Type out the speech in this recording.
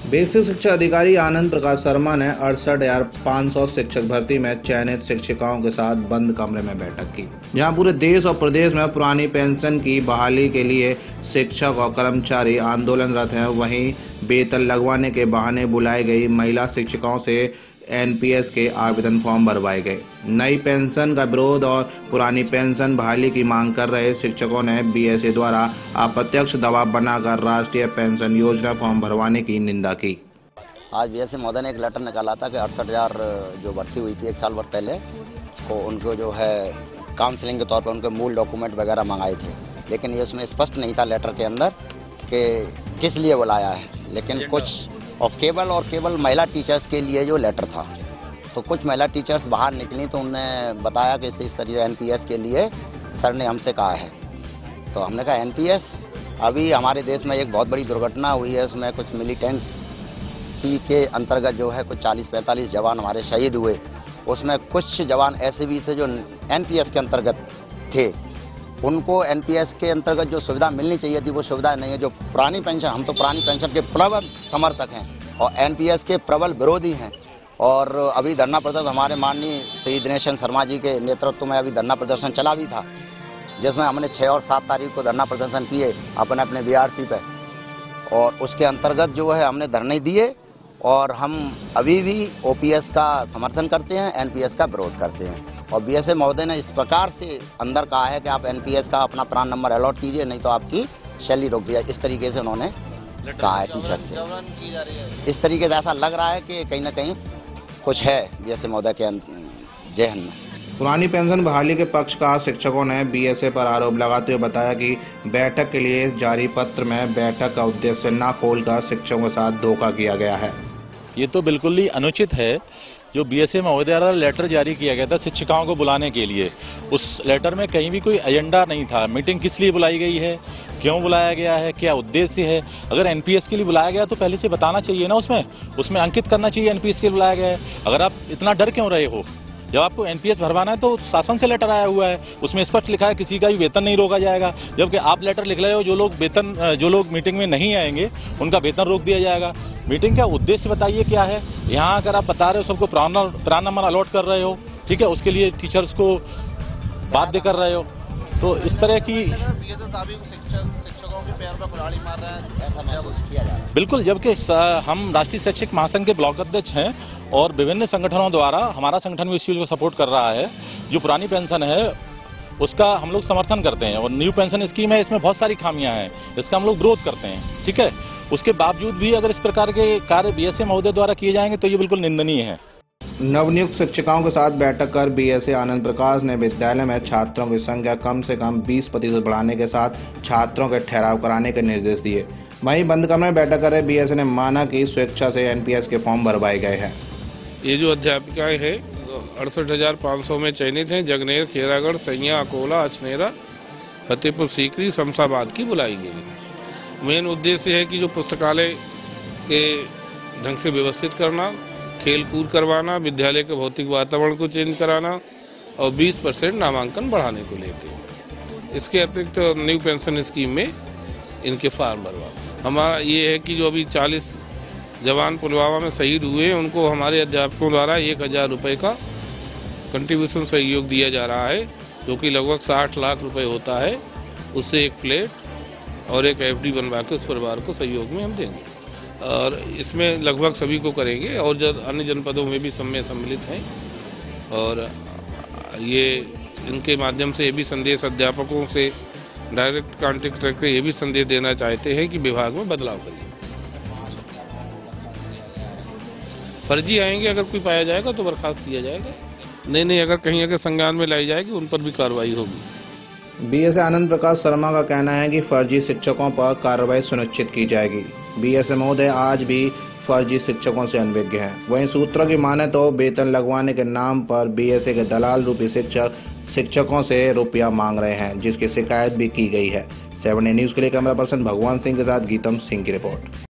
Basic शिक्षा अधिकारी आनंद प्रकाश शर्मा ने 68,500 शिक्षक भर्ती में चयनित शिक्षिकाओं के साथ बंद कमरे में बैठक की, जहां पूरे देश और प्रदेश में पुरानी पेंशन की बहाली के लिए शिक्षक और कर्मचारी आंदोलनरत हैं। वहीं वेतन लगवाने के बहाने बुलाई गई महिला शिक्षिकाओं से एनपीएस के आवेदन फॉर्म भरवाए गए। नई पेंशन का विरोध और पुरानी पेंशन बहाली की मांग कर रहे शिक्षकों ने बीएसए द्वारा अप्रत्यक्ष दबाव बनाकर राष्ट्रीय पेंशन योजना फॉर्म भरवाने की निंदा की। आज बीएसए महोदय ने एक लेटर निकाला था कि 68,000 जो भर्ती हुई थी 1 साल भर पहले, तो उनको जो है काउंसलिंग के तौर पर उनके मूल डॉक्यूमेंट वगैरह मंगाए थे, लेकिन ये उसमें स्पष्ट नहीं था लेटर के अंदर कि किस लिए बुलाया है। लेकिन कुछ और केवल महिला टीचर्स के लिए जो लेटर था, तो कुछ महिला टीचर्स बाहर निकली तो उन्होंने बताया कि इस तरीके एनपीएस के लिए सर ने हमसे कहा है। तो हमने कहा एनपीएस, अभी हमारे देश में एक बहुत बड़ी दुर्घटना हुई है, उसमें कुछ मिलिटेंट सी के अंतर्गत जो है कुछ 40-45 जवान हमारे शहीद हुए। उसमें कुछ जवान ऐसे भी थे जो एनपीएस के अंतर्गत थे, उनको एनपीएस के अंतर्गत जो सुविधा मिलनी चाहिए थी वो सुविधा नहीं है। जो पुरानी पेंशन, हम तो पुरानी पेंशन के प्रबल समर्थक हैं और एनपीएस के प्रबल विरोधी हैं। और अभी धरना प्रदर्शन हमारे माननीय श्री दिनेश शर्मा जी के नेतृत्व में अभी धरना प्रदर्शन चला भी था, जिसमें हमने 6 और 7 तारीख को धरना प्रदर्शन किए अपने बीआरसी पे, और उसके अंतर्गत जो है हमने धरने दिए। और हम अभी भी ओपीएस का समर्थन करते हैं, एनपीएस का विरोध करते हैं। और बीएसए महोदय ने इस प्रकार से अंदर कहा है कि आप एनपीएस का अपना प्राण नंबर अलॉट कीजिए, नहीं तो आपकी सैलरी रोक दी जाए। इस तरीके से उन्होंने कहा है टीचर से। इस तरीके से ऐसा लग रहा है कि कहीं ना कहीं कुछ है बीएसए महोदय के जहन में। पुरानी पेंशन बहाली के पक्षकार शिक्षकों ने बीएसए पर आरोप लगाते हुए बताया कि बैठक के लिए जारी पत्र में बैठक का उद्देश्य न खोलकर शिक्षकों के साथ धोखा किया गया है। ये तो बिल्कुल ही अनुचित है। जो बीएसए महोदय द्वारा लेटर जारी किया गया था शिक्षिकाओं को बुलाने के लिए, उस लेटर में कहीं भी कोई एजेंडा नहीं था। मीटिंग किस लिए बुलाई गई है, क्यों बुलाया गया है, क्या उद्देश्य है। अगर एनपीएस के लिए बुलाया गया तो पहले से बताना चाहिए ना, उसमें अंकित करना चाहिए एनपीएस के लिए बुलाया गया है। अगर आप इतना डर क्यों रहे हो, जब आपको एनपीएस भरवाना है तो शासन से लेटर आया हुआ है, उसमें स्पष्ट लिखा है किसी का भी वेतन नहीं रोका जाएगा। जबकि आप लेटर लिख रहे हो जो लोग मीटिंग में नहीं आएंगे उनका वेतन रोक दिया जाएगा। मीटिंग का उद्देश्य बताइए क्या है। यहाँ अगर आप बता रहे हो सबको प्राण नंबर अलॉट कर रहे हो, ठीक है, उसके लिए टीचर्स को बाध्य कर रहे हो, तो इस तरह की शिक्षकों के पैर पर कुल्हाड़ी मार रहे हैं, ऐसा महसूस किया जा रहा है। बिल्कुल, जबकि हम राष्ट्रीय शैक्षिक महासंघ के ब्लॉक अध्यक्ष हैं और विभिन्न संगठनों द्वारा हमारा संगठन भी इस चीज को सपोर्ट कर रहा है। जो पुरानी पेंशन है उसका हम लोग समर्थन करते हैं और न्यू पेंशन स्कीम है, इसमें बहुत सारी खामियां हैं, इसका हम लोग विरोध करते हैं, ठीक है। उसके बावजूद भी अगर इस प्रकार के कार्य बीएसए महोदय द्वारा किए जाएंगे तो ये बिल्कुल निंदनीय है। नवनियुक्त शिक्षिकाओं के साथ बैठक कर बीएसए आनंद प्रकाश ने विद्यालय में छात्रों की संख्या कम से कम 20% बढ़ाने के साथ छात्रों के ठहराव कराने के निर्देश दिए। वहीं बंद कमरे में बैठक कर बीएसए ने माना कि स्वेच्छा से एनपीएस के फॉर्म भरवाए गए हैं। ये जो अध्यापिकाएं हैं 68,500 में चयनित हैं, जगनेर, खेरागढ़, सैया, अकोला, अछनेरा, फतेहपुर सीकरी, शमशाबाद की बुलाई गई। मेन उद्देश्य है कि जो पुस्तकालय के ढंग से व्यवस्थित करना, खेल कूद करवाना, विद्यालय के भौतिक वातावरण को चेंज कराना और 20% नामांकन बढ़ाने को लेकर। इसके अतिरिक्त न्यू पेंशन स्कीम में इनके फॉर्म भरवा। हमारा ये है कि जो अभी 40 जवान पुलवामा में शहीद हुए, उनको हमारे अध्यापकों द्वारा 1,000 रुपये का कंट्रीब्यूशन सहयोग दिया जा रहा है, जो कि लगभग 60 लाख रुपए होता है। उससे एक फ्लैट और एक एफडी बनवा के उस परिवार को सहयोग में हम देंगे और इसमें लगभग सभी को करेंगे और अन्य जनपदों में भी सब में सम्मिलित हैं। और ये इनके माध्यम से ये भी संदेश अध्यापकों से डायरेक्ट कॉन्टेक्ट करके ये भी संदेश देना चाहते हैं कि विभाग में बदलाव करिए। फर्जी आएंगे अगर कोई पाया जाएगा तो बर्खास्त किया जाएगा, नहीं अगर कहीं अगर संज्ञान में लाई जाएगी उन पर भी कार्रवाई होगी। बीएसए आनंद प्रकाश शर्मा का कहना है कि फर्जी शिक्षकों पर कार्रवाई सुनिश्चित की जाएगी। बीएसए महोदय आज भी फर्जी शिक्षकों से अनभिज्ञ हैं। वहीं सूत्रों की माने तो वेतन लगवाने के नाम पर बीएसए के दलाल रूपी शिक्षकों से रुपया मांग रहे हैं, जिसकी शिकायत भी की गई है। 7 न्यूज के लिए कैमरा पर्सन भगवान सिंह के साथ गीतम सिंह की रिपोर्ट।